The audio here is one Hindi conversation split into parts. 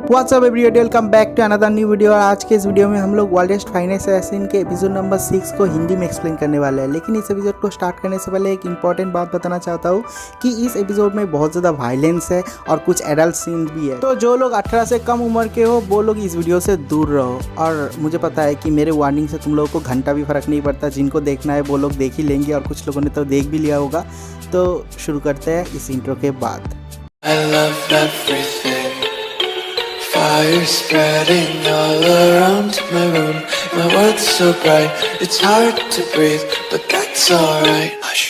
WhatsApp everybody, welcome back to another new video. और आज के इस वीडियो में हम लोग वर्ल्डेस्ट फाइनेस्ट असैसिन के एपिसोड नंबर 6 को हिंदी में एक्सप्लेन करने वाले हैं। लेकिन इस एपिसोड को स्टार्ट करने से पहले एक इंपॉर्टेंट बात बताना चाहता हूँ कि इस एपिसोड में बहुत ज़्यादा वायलेंस है और कुछ एडल्ट सीन भी है। तो जो लोग 18 से कम उम्र के हो वो लोग इस वीडियो से दूर रहो। और मुझे पता है कि मेरे वार्निंग से तुम लोगों को घंटा भी फ़र्क नहीं पड़ता, जिनको देखना है वो लोग देख ही लेंगे और कुछ लोगों ने तो देख भी लिया होगा। तो शुरू करते हैं इस इंट्रो के बाद। I love everything. Fire spreading all around my room. My world's so bright, it's hard to breathe, but that's alright. Hush.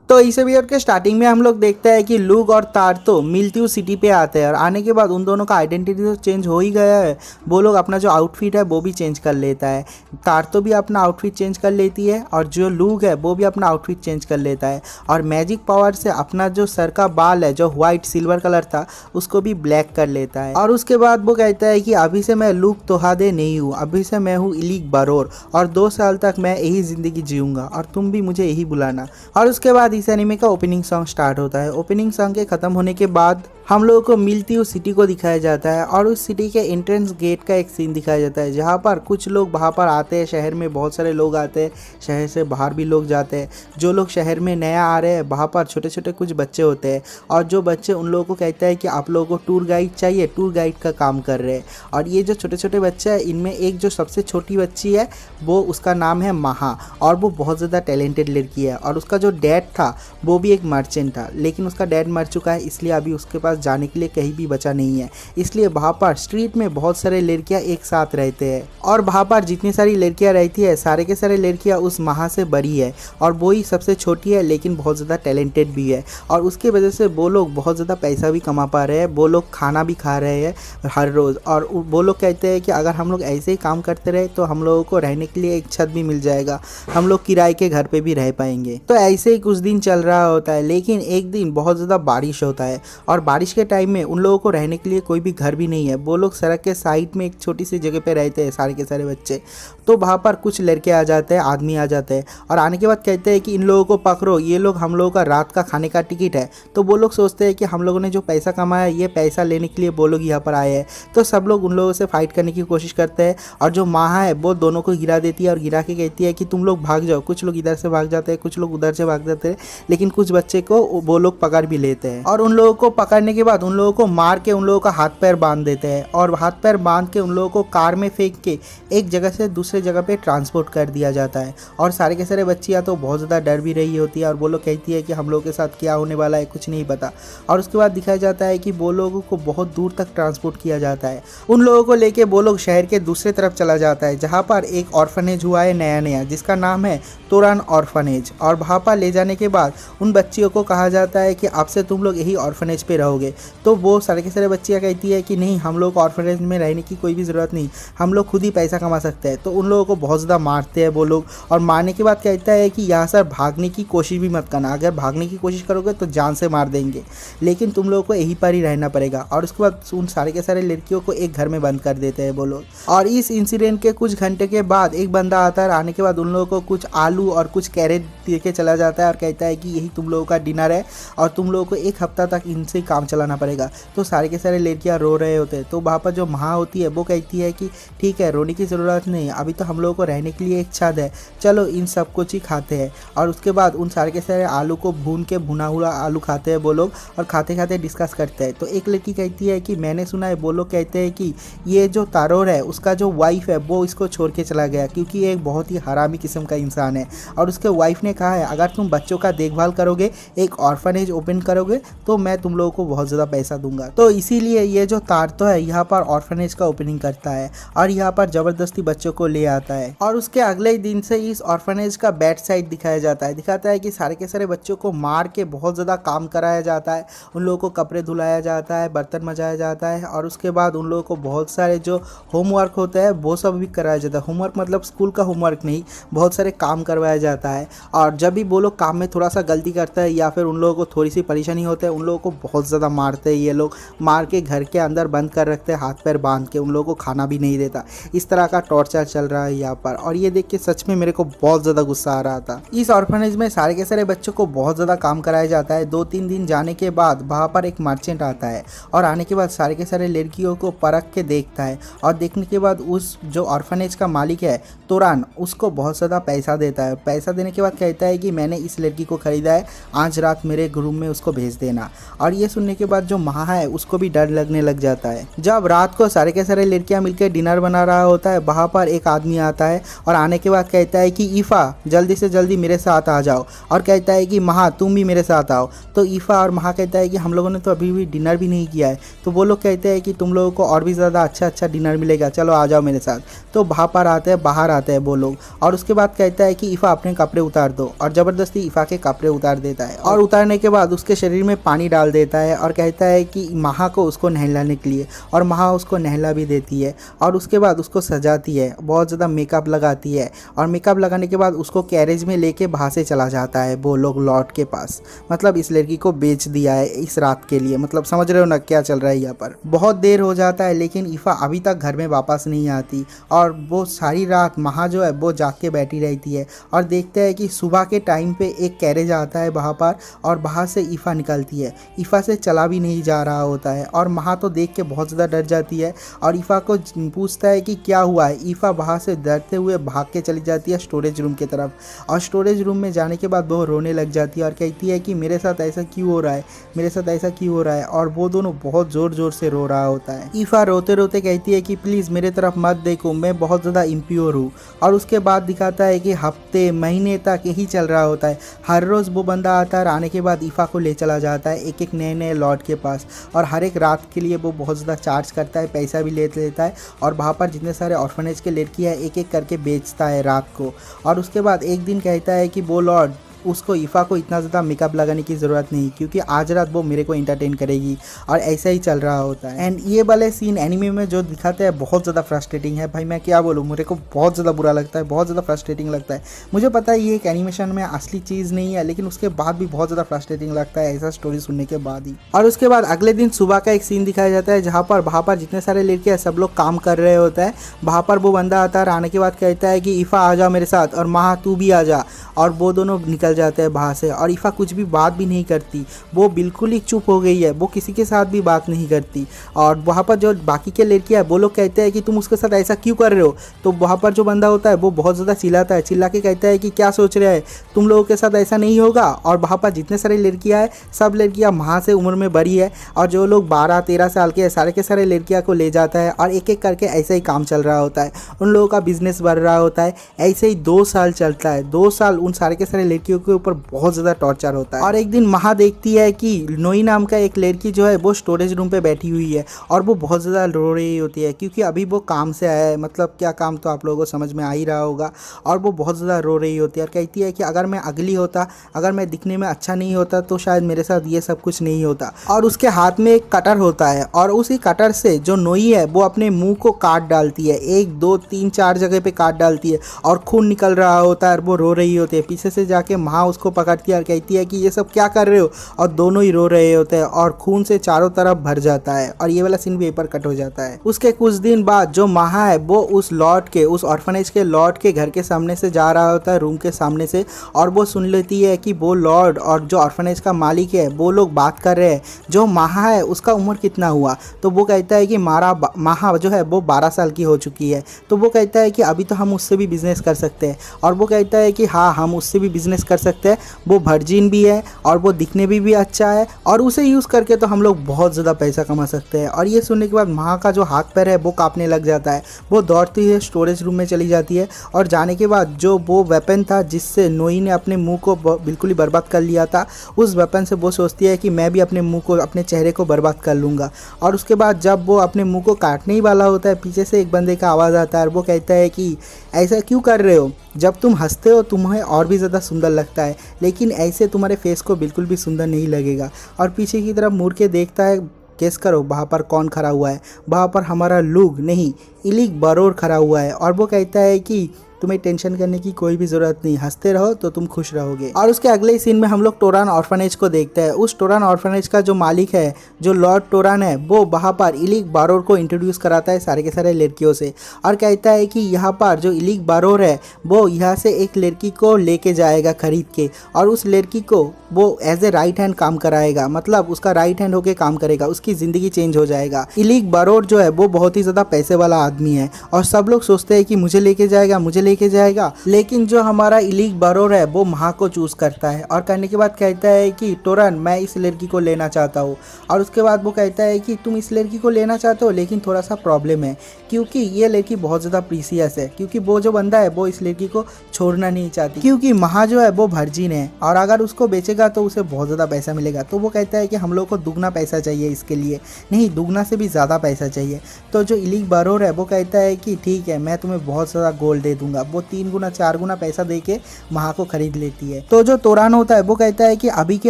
तो इस एपिसोड के स्टार्टिंग में हम लोग देखते हैं कि लूक और तारतो मिल्त्यू सिटी पे आते हैं और आने के बाद उन दोनों का आइडेंटिटी तो चेंज हो ही गया है। वो लोग अपना जो आउटफिट है वो भी चेंज कर लेता है। तारतो भी अपना आउटफिट चेंज कर लेती है और जो लूक है वो भी अपना आउटफिट चेंज कर लेता है और मैजिक पावर से अपना जो सर का बाल है जो व्हाइट सिल्वर कलर था उसको भी ब्लैक कर लेता है। और उसके बाद वो कहता है कि अभी से मैं लूक तोहादे नहीं हूँ, अभी से मैं हूँ इलिक बरोर और 2 साल तक मैं यही ज़िंदगी जीऊँगा और तुम भी मुझे यही बुलाना। और उसके बाद इस एनीमे का ओपनिंग सॉन्ग स्टार्ट होता है। ओपनिंग सॉन्ग के ख़त्म होने के बाद हम लोगों को मिल्त्यू सिटी को दिखाया जाता है और उस सिटी के एंट्रेंस गेट का एक सीन दिखाया जाता है जहाँ पर कुछ लोग वहाँ पर आते हैं। शहर में बहुत सारे लोग आते हैं, शहर से बाहर भी लोग जाते हैं। जो लोग शहर में नया आ रहे हैं वहाँ पर छोटे छोटे कुछ बच्चे होते हैं और जो बच्चे उन लोगों को कहते हैं कि आप लोगों को टूर गाइड चाहिए, टूर गाइड का काम कर रहे हैं। और ये जो छोटे छोटे बच्चे हैं इनमें एक जो सबसे छोटी बच्ची है वो उसका नाम है महा और वो बहुत ज़्यादा टैलेंटेड लड़की है। और उसका जो डैड था वो भी एक मर्चेंट था, लेकिन उसका डैड मर चुका है इसलिए अभी उसके पास जाने के लिए कहीं भी बचा नहीं है। इसलिए वहाँ पर स्ट्रीट में बहुत सारे लड़कियाँ एक साथ रहते हैं और वहाँ पर जितनी सारी लड़कियाँ रहती है सारे के सारे लड़कियाँ उस महा से बड़ी है और वो ही सबसे छोटी है लेकिन बहुत ज़्यादा टैलेंटेड भी है। और उसके वजह से वो लोग बहुत ज़्यादा पैसा भी कमा पा रहे हैं, वो लोग खाना भी खा रहे हैं हर रोज़। और वो लोग कहते हैं कि अगर हम लोग ऐसे ही काम करते रहे तो हम लोगों को रहने के लिए एक छत भी मिल जाएगा, हम लोग किराए के घर पे भी रह पाएंगे। तो ऐसे ही कुछ दिन चल रहा होता है, लेकिन एक दिन बहुत ज़्यादा बारिश होता है और बारिश के टाइम में उन लोगों को रहने के लिए कोई भी घर भी नहीं है। वो लोग सड़क के साइड में एक छोटी सी जगह पे रहते हैं सारे के सारे बच्चे। तो वहाँ पर कुछ लड़के आ जाते हैं, आदमी आ जाते हैं और आने के बाद कहते हैं कि इन लोगों को पकड़ो, ये लोग हम लोगों का रात का खाने का टिकट है। तो वो लोग सोचते हैं कि हम लोगों ने जो पैसा कमाया ये पैसा लेने के लिए वो लोग यहाँ पर आए हैं। तो सब लोग उन लोगों से फाइट करने की कोशिश करते हैं और जो महा है वो दोनों को गिरा देती है और गिरा के कहती है कि तुम लोग भाग जाओ। कुछ लोग इधर से भाग जाते हैं, कुछ लोग उधर से भाग जाते हैं, लेकिन कुछ बच्चे को वो लोग पकड़ भी लेते हैं। और उन लोगों को पकड़ने के बाद उन लोगों को मार के उन लोगों का हाथ पैर बांध देते हैं और हाथ पैर बांध के उन लोगों को कार में फेंक के एक जगह से दूसरे जगह पे ट्रांसपोर्ट कर दिया जाता है। और सारे के सारे बच्चियाँ तो बहुत ज़्यादा डर भी रही होती है और वो लोग कहती है कि हम लोगों के साथ क्या होने वाला है कुछ नहीं पता। और उसके बाद दिखाया जाता है कि वो लोगों को बहुत दूर तक ट्रांसपोर्ट किया जाता है। उन लोगों को लेके वो लोग शहर के दूसरे तरफ चला जाता है जहाँ पर एक ऑर्फनेज हुआ है नया नया जिसका नाम है तोरान ऑर्फनेज। और वहाँ पर ले जाने के बाद उन बच्चियों को कहा जाता है कि अब से तुम लोग यही ऑर्फनेज पे रहोगे। तो वो सारे के सारे बच्चियाँ कहती है कि नहीं, हम लोग ऑर्फनेज में रहने की कोई भी ज़रूरत नहीं, हम लोग खुद ही पैसा कमा सकते हैं। तो उन लोगों को बहुत ज़्यादा मारते हैं वो लोग और मारने के बाद कहता है कि यहाँ से भागने की कोशिश भी मत करना, अगर भागने की कोशिश करोगे तो जान से मार देंगे, लेकिन तुम लोगों को यहीं पर ही रहना पड़ेगा। और उसके बाद उन सारे के सारे लड़कियों को एक घर में बंद कर देते हैं वो लोग। और इस इंसिडेंट के कुछ घंटे के बाद एक बंदा आता है, आने के बाद उन लोगों को कुछ आलू और कुछ कैरेट दे के चला जाता है और कहता है कि यही तुम लोगों का डिनर है और तुम लोगों को 1 हफ्ता तक इनसे काम चलाना पड़ेगा। तो सारे के सारे लड़कियां रो रहे होते हैं। तो वहाँ पर जो महा होती है वो कहती है कि ठीक है, रोने की ज़रूरत नहीं, अभी तो हम लोगों को रहने के लिए एक छत है, चलो इन सब कुछ ही खाते हैं। और उसके बाद उन सारे के सारे आलू को भून के भुना हुआ आलू खाते हैं वो लोग और खाते खाते डिस्कस करते हैं। तो एक लड़की कहती है कि मैंने सुना है वो लोग कहते हैं कि ये जो तारोर है उसका जो वाइफ है वो इसको छोड़ के चला गया क्योंकि ये एक बहुत ही हरामी किस्म का इंसान है। और उसके वाइफ ने कहा है अगर तुम बच्चों का देखभाल करोगे, एक ऑर्फनेज ओपन करोगे तो मैं तुम लोगों को बहुत ज़्यादा पैसा दूंगा। तो इसीलिए ये जो तारतो है यहाँ पर ऑर्फनेज का ओपनिंग करता है और यहाँ पर ज़बरदस्ती बच्चों को ले आता है। और उसके अगले ही दिन से इस ऑर्फनेज का बैड साइड दिखाया जाता है। दिखाता है कि सारे के सारे बच्चों को मार के बहुत ज़्यादा काम कराया जाता है, उन लोगों को कपड़े धुलाया जाता है, बर्तन मजाया जाता है और उसके बाद उन लोगों को बहुत सारे जो होमवर्क होता है वो सब भी कराया जाता है। होमवर्क मतलब स्कूल का होमवर्क नहीं, बहुत सारे काम करवाया जाता है। और जब भी वो लोग काम में थोड़ा सा गलती करता है या फिर उन लोगों को थोड़ी सी परेशानी होता है उन लोगों को बहुत ज़्यादा ज़्यादा मारते हैं ये लोग, मार के घर के अंदर बंद कर रखते हैं, हाथ पैर बांध के, उन लोगों को खाना भी नहीं देता। इस तरह का टॉर्चर चल रहा है यहाँ पर, और ये देख के सच में मेरे को बहुत ज़्यादा गुस्सा आ रहा था। इस ऑर्फनेज में सारे के सारे बच्चों को बहुत ज़्यादा काम कराया जाता है। 2-3 दिन जाने के बाद वहाँ पर एक मर्चेंट आता है, और आने के बाद सारे के सारे लड़कियों को परख के देखता है, और देखने के बाद उस जो ऑर्फनेज का मालिक है तुरान, उसको बहुत ज़्यादा पैसा देता है। पैसा देने के बाद कहता है कि मैंने इस लड़की को ख़रीदा है, आज रात मेरे रूम में उसको भेज देना। और ये सुनने के बाद जो महा है उसको भी डर लगने लग जाता है। जब रात को सारे के सारे लड़कियां मिलकर डिनर बना रहा होता है, वहाँ पर एक आदमी आता है, और आने के बाद कहता है कि ईफ़ा जल्दी से जल्दी मेरे साथ आ जाओ, और कहता है कि महा तुम भी मेरे साथ आओ। तो ईफ़ा और महा कहता है कि हम लोगों ने तो अभी भी डिनर भी नहीं किया है। तो वो लोग कहते हैं कि तुम लोगों को और भी ज़्यादा अच्छा डिनर मिलेगा, चलो आ जाओ मेरे साथ। तो वहाँ पर बाहर आते हैं वो लोग, और उसके बाद कहता है कि ईफ़ा अपने कपड़े उतार दो, और ज़बरदस्ती ईफ़ा के कपड़े उतार देता है, और उतारने के बाद उसके शरीर में पानी डाल देता है, और कहता है कि महा को उसको नहलाने के लिए, और महा उसको नहला भी देती है, और उसके बाद उसको सजाती है, बहुत ज़्यादा मेकअप लगाती है, और मेकअप लगाने के बाद उसको कैरेज में लेके वहाँ से चला जाता है वो लोग लॉर्ड के पास। मतलब इस लड़की को बेच दिया है इस रात के लिए, मतलब समझ रहे हो ना क्या चल रहा है यहाँ पर। बहुत देर हो जाता है, लेकिन ईफ़ा अभी तक घर में वापस नहीं आती, और वो सारी रात महा जो है वो जाग के बैठी रहती है। और देखते हैं कि सुबह के टाइम पे एक कैरेज आता है वहाँ पर, और वहाँ से ईफ़ा निकलती है। ईफ़ा से चला भी नहीं जा रहा होता है, और महा तो देख के बहुत ज़्यादा डर जाती है, और ईफ़ा को पूछता है कि क्या हुआ है। ईफ़ा वहाँ से डरते हुए भाग के चली जाती है स्टोरेज रूम की तरफ, और स्टोरेज रूम में जाने के बाद वो रोने लग जाती है, और कहती है कि मेरे साथ ऐसा क्यों हो रहा है, मेरे साथ ऐसा क्यों हो रहा है। और वो दोनों बहुत ज़ोर ज़ोर से रो रहा होता है। ईफ़ा रोते रोते कहती है कि प्लीज़ मेरे तरफ मत देखो, मैं बहुत ज़्यादा इम्प्योर हूँ। और उसके बाद दिखाता है कि हफ्ते महीने तक यही चल रहा होता है। हर रोज़ वो बंदा आता है, आने के बाद ईफ़ा को ले चला जाता है एक एक नए लॉर्ड के पास, और हर एक रात के लिए वो बहुत ज़्यादा चार्ज करता है, पैसा भी ले लेता है, और वहाँ पर जितने सारे ऑर्फनेज के लड़की है एक एक करके बेचता है रात को। और उसके बाद एक दिन कहता है कि वो लॉर्ड उसको ईफ़ा को इतना ज़्यादा मेकअप लगाने की ज़रूरत नहीं, क्योंकि आज रात वो मेरे को इंटरटेन करेगी, और ऐसा ही चल रहा होता है। एंड ये वाले सीन एनिमे में जो दिखाते हैं बहुत ज़्यादा फ्रस्ट्रेटिंग है भाई, मैं क्या बोलूँ, मेरे को बहुत ज़्यादा बुरा लगता है, बहुत ज़्यादा फ्रस्ट्रेटिंग लगता है। मुझे पता है ये एक एनिमेशन में असली चीज़ नहीं है, लेकिन उसके बाद भी बहुत ज़्यादा फ्रस्ट्रेटिंग लगता है ऐसा स्टोरी सुनने के बाद ही। और उसके बाद अगले दिन सुबह का एक सीन दिखाया जाता है, जहाँ पर वहाँ पर जितने सारे लड़के हैं सब लोग काम कर रहे होते हैं। वहाँ पर वो बंदा आता है, आने के बाद कहता है कि ईफ़ा आ जा मेरे साथ, और महा तू भी आ जा, और वो दोनों निकल जाते हैं वहाँ से। और ईफ़ा कुछ भी बात भी नहीं करती, वो बिल्कुल ही चुप हो गई है, वो किसी के साथ भी बात नहीं करती। और वहाँ पर जो बाकी के लड़कियाँ वो लोग कहते हैं कि तुम उसके साथ ऐसा क्यों कर रहे हो। तो वहाँ पर जो बंदा होता है वो बहुत ज़्यादा चिल्लाता है, चिल्ला के कहता है कि क्या सोच रहे हैं, तुम लोगों के साथ ऐसा नहीं होगा। और वहाँ पर जितने सारे लड़कियाँ हैं सब लड़कियाँ वहाँ से उम्र में बड़ी है, और जो लोग 12-13 साल के सारे के सारे लड़कियाँ को ले जाता है, और एक एक करके ऐसे ही काम चल रहा होता है, उन लोगों का बिजनेस बढ़ रहा होता है। ऐसे ही 2 साल चलता है, 2 साल उन सारे के सारे लड़कियों के ऊपर बहुत ज़्यादा टॉर्चर होता है। और एक दिन महा देखती है कि नोई नाम का एक लड़की जो है वो स्टोरेज रूम पे बैठी हुई है, और वो बहुत ज़्यादा रो रही होती है, क्योंकि अभी वो काम से आया है, मतलब क्या काम तो आप लोगों को समझ में आ ही रहा होगा। और वो बहुत ज़्यादा रो रही होती है, और कहती है कि अगर मैं अगली होता, अगर मैं दिखने में अच्छा नहीं होता, तो शायद मेरे साथ ये सब कुछ नहीं होता। और उसके हाथ में एक कटर होता है, और उसी कटर से जो नोई है वो अपने मुँह को काट डालती है, 1 2 3 4 जगह पे काट डालती है, और खून निकल रहा होता है, और वो रो रही होती है। पीछे से जाके महा उसको पकड़ती है और कहती है कि ये सब क्या कर रहे हो, और दोनों ही रो रहे होते हैं, और खून से चारों तरफ भर जाता है। और ये वाला सीन भी पेपर कट हो जाता है। उसके कुछ दिन बाद जो महा है वो उस लॉर्ड के, उस ऑर्फनेज के लॉर्ड के घर के सामने से जा रहा होता है, रूम के सामने से, और वो सुन लेती है कि वो लॉर्ड और जो ऑर्फनेज का मालिक है वो लोग बात कर रहे हैं, जो महा है उसका उम्र कितना हुआ। तो वो कहता है कि महा जो है वो 12 साल की हो चुकी है। तो वो कहता है कि अभी तो हम उससे भी बिजनेस कर सकते हैं, और वो कहता है कि हाँ हम उससे भी बिजनेस कर सकते हैं, वो वर्जिन भी है, और वो दिखने भी अच्छा है, और उसे यूज़ करके तो हम लोग बहुत ज़्यादा पैसा कमा सकते हैं। और ये सुनने के बाद महा का जो हाथ पैर है वो कांपने लग जाता है। वो दौड़ती है स्टोरेज रूम में चली जाती है, और जाने के बाद जो वो वेपन था जिससे नोई ने अपने मुंह को बिल्कुल ही बर्बाद कर लिया था, उस वेपन से वो सोचती है कि मैं भी अपने मुंह को, अपने चेहरे को बर्बाद कर लूँगा। और उसके बाद जब वो अपने मुंह को काटने ही वाला होता है, पीछे से एक बंदे का आवाज़ आता है, और वो कहता है कि ऐसा क्यों कर रहे हो, जब तुम हंसते हो तुम्हें और भी ज़्यादा सुंदर लगता है, लेकिन ऐसे तुम्हारे फेस को बिल्कुल भी सुंदर नहीं लगेगा। और पीछे की तरफ मुड़ के देखता है, गेस करो वहाँ पर कौन खड़ा हुआ है। वहाँ पर हमारा लूग नहीं, इलिक बरोर खड़ा हुआ है, और वो कहता है कि तुम्हें टेंशन करने की कोई भी ज़रूरत नहीं, हंसते रहो तो तुम खुश रहोगे। और उसके अगले सीन में हम लोग टोरान ऑर्फनेज को देखते हैं। उस टोरान ऑर्फनेज का जो मालिक है, जो लॉर्ड टोरान है, वो वहाँ पर इलिक बारोर को इंट्रोड्यूस कराता है सारे के सारे लड़कियों से और कहता है कि यहाँ पर जो इलिक बारोर है वो यहाँ से एक लड़की को लेके जाएगा खरीद के, और उस लड़की को वो एज ए राइट हैंड काम कराएगा, मतलब उसका राइट हैंड होके काम करेगा, उसकी ज़िंदगी चेंज हो जाएगा। इलिक बारोर जो है वो बहुत ही ज़्यादा पैसे वाला आदमी है और सब लोग सोचते हैं कि मुझे लेके जाएगा, मुझे लेके जाएगा, लेकिन जो हमारा इलिक बारोर है वो महा को चूज़ करता है और करने के बाद कहता है कि टोरान मैं इस लड़की को लेना चाहता हूँ। और उसके बाद वो कहता है कि तुम इस लड़की को लेना चाहते हो लेकिन थोड़ा सा प्रॉब्लम है, क्योंकि ये लड़की बहुत ज़्यादा प्रीसियस है, क्योंकि वो जो बंदा है वो इस लड़की को छोड़ना नहीं चाहती, क्योंकि महा जो है वो वर्जिन है और अगर उसको बेचेगा तो उसे बहुत ज़्यादा पैसा मिलेगा। तो वो कहता है कि हम लोग को दुगना पैसा चाहिए इसके लिए, नहीं दुगना से भी ज़्यादा पैसा चाहिए। तो जो इलिक बारोर है वो कहता है कि ठीक है मैं तुम्हें बहुत ज़्यादा गोल्ड दे दूंगा। वो 3 गुना 4 गुना पैसा दे के महा को खरीद लेती है। तो जो टोरान होता है वो कहता है कि अभी के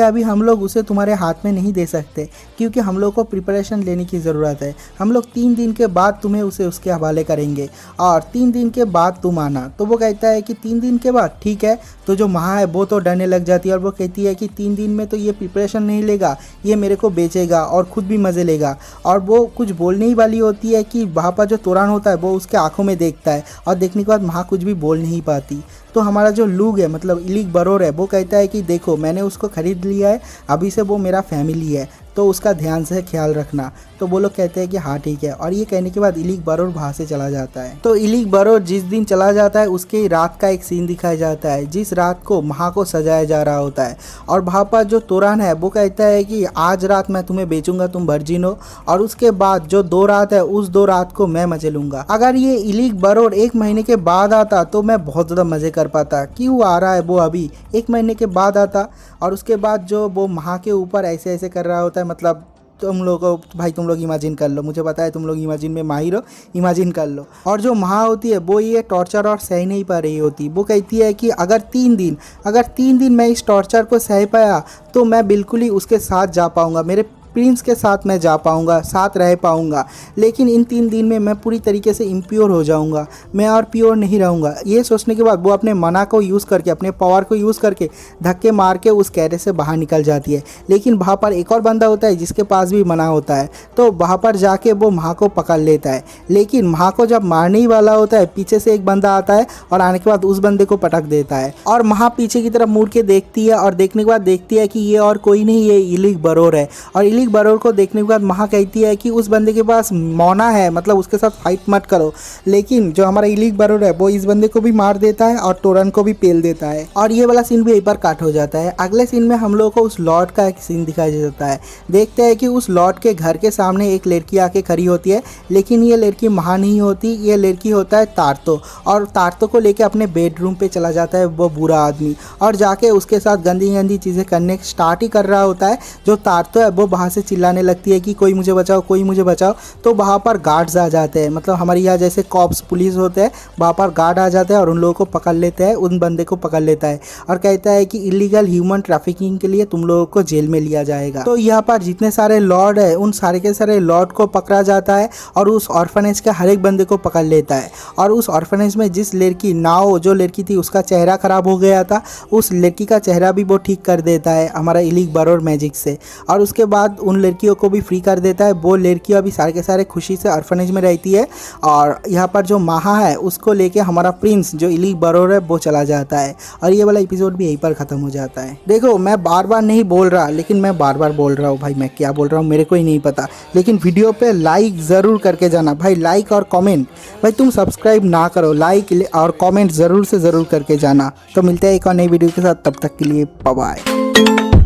अभी हम लोग उसे तुम्हारे हाथ में नहीं दे सकते, क्योंकि हम लोग को प्रिपरेशन लेने की ज़रूरत है। हम लोग 3 दिन के बाद तुम्हें उसे उसके हवाले करेंगे और 3 दिन के बाद तुम आना। तो वो कहता है कि 3 दिन के बाद ठीक है। तो जो महा है वो तो डरने लग जाती है और वो कहती है कि 3 दिन में तो ये प्रिपरेशन नहीं लेगा, ये मेरे को बेचेगा और खुद भी मज़े लेगा। और वो कुछ बोलने ही वाली होती है कि वहाँ पर जो टोरान होता है वो उसके आंखों में देखता है और देखने के बाद महा कुछ भी बोल नहीं पाती। तो हमारा जो लूग है मतलब इलिक बारोर है वो कहता है कि देखो मैंने उसको ख़रीद लिया है, अभी से वो मेरा फैमिली है, तो उसका ध्यान से ख्याल रखना। तो वो लोग कहते हैं कि हाँ ठीक है। और ये कहने के बाद इलिक बारोर वहाँ से चला जाता है। तो इलिक बारोर जिस दिन चला जाता है उसके रात का एक सीन दिखाया जाता है, जिस रात को महा को सजाया जा रहा होता है। और वहाँ पर जो टोरान है वो कहता है कि आज रात मैं तुम्हें बेचूंगा, तुम वर्जिन हो, और उसके बाद जो 2 रात है उस 2 रात को मैं मजे लूँगा। अगर ये इलिक बारोर 1 महीने के बाद आता तो मैं बहुत ज़्यादा मज़े कर पाता। क्यों आ रहा है वो अभी 1 महीने के बाद आता, और उसके बाद जो वो महा के ऊपर ऐसे ऐसे कर रहा होता है, मतलब तुम लोग भाई तुम लोग इमेजिन कर लो, मुझे पता है तुम लोग इमेजिन में माहिर हो, इमेजिन कर लो। और जो महा होती है वो ये टॉर्चर और सह नहीं पा रही होती। वो कहती है कि अगर 3 दिन मैं इस टॉर्चर को सह पाया तो मैं बिल्कुल ही उसके साथ जा पाऊँगा, मेरे प्रिंस के साथ मैं जा पाऊँगा, साथ रह पाऊँगा। लेकिन इन 3 दिन में मैं पूरी तरीके से इम्प्योर हो जाऊँगा, मैं और प्योर नहीं रहूँगा। ये सोचने के बाद वो अपने मना को यूज़ करके, अपने पावर को यूज़ करके धक्के मार के उस कैरे से बाहर निकल जाती है। लेकिन वहाँ पर एक और बंदा होता है जिसके पास भी मना होता है, तो वहाँ पर जाके वो महा को पकड़ लेता है। लेकिन महा को जब मारने ही वाला होता है पीछे से एक बंदा आता है और आने के बाद उस बंदे को पटक देता है। और महा पीछे की तरफ मुड़ के देखती है और देखने के बाद देखती है कि ये और कोई नहीं, ये इलिक बारोर है। और इलिक बारोर को देखने के बाद महा कहती है कि उस बंदे के पास मौना है, मतलब उसके साथ फाइट मत करो। लेकिन जो हमारा इलिक बारोर है वो इस बंदे को भी मार देता है और टोरान को भी पेल देता है। और ये वाला सीन भी एक बार काट हो जाता है। अगले सीन में हम लोग को उस लॉर्ड का एक सीन दिखाया जाता है। देखते हैं कि उस लॉर्ड के घर के सामने एक लड़की आके खड़ी होती है, लेकिन ये लड़की महा नहीं होती, ये लड़की होता है तारतो। और तारतो को लेके अपने बेडरूम पे चला जाता है वो बुरा आदमी, और जाके उसके साथ गंदी गंदी चीज़ें करने स्टार्ट ही कर रहा होता है। जो तारतो है वो वहाँ से चिल्लाने लगती है कि कोई मुझे बचाओ, कोई मुझे बचाओ। तो वहाँ पर गार्ड्स आ जाते हैं, मतलब हमारे यहाँ जैसे कॉप्स पुलिस होते हैं, वहाँ पर गार्ड आ जाते हैं और उन लोगों को पकड़ लेते हैं, उन बंदे को पकड़ लेता है और कहता है कि इलीगल ह्यूमन ट्रैफिकिंग के लिए तुम लोगों को जेल में लिया जाएगा। तो यहाँ पर जितने सारे लॉर्ड है उन सारे के सारे लॉर्ड को पकड़ा जाता है और उस ऑर्फनेज के हर एक बंदे को पकड़ लेता है। और उस ऑर्फनेज में जिस लड़की नाओ जो लड़की थी उसका चेहरा खराब हो गया था, उस लड़की का चेहरा भी वो ठीक कर देता है हमारा इलिक बारोर मैजिक से। और उसके बाद उन लड़कियों को भी फ्री कर देता है। वो लड़कियां भी सारे के सारे खुशी से ऑर्फनेज में रहती है। और यहाँ पर जो महा है उसको लेके हमारा प्रिंस जो इलिक बारोर है वो चला जाता है। और ये वाला एपिसोड भी यहीं पर ख़त्म हो जाता है। देखो मैं बार बार नहीं बोल रहा, लेकिन मैं बार बार बोल रहा हूँ भाई, मैं क्या बोल रहा हूँ मेरे को ही नहीं पता। लेकिन वीडियो पे लाइक ज़रूर करके जाना भाई, लाइक और कमेंट। भाई तुम सब्सक्राइब ना करो, लाइक और कमेंट ज़रूर से ज़रूर करके जाना। तो मिलते हैं एक और नई वीडियो के साथ, तब तक के लिए बाय बाय।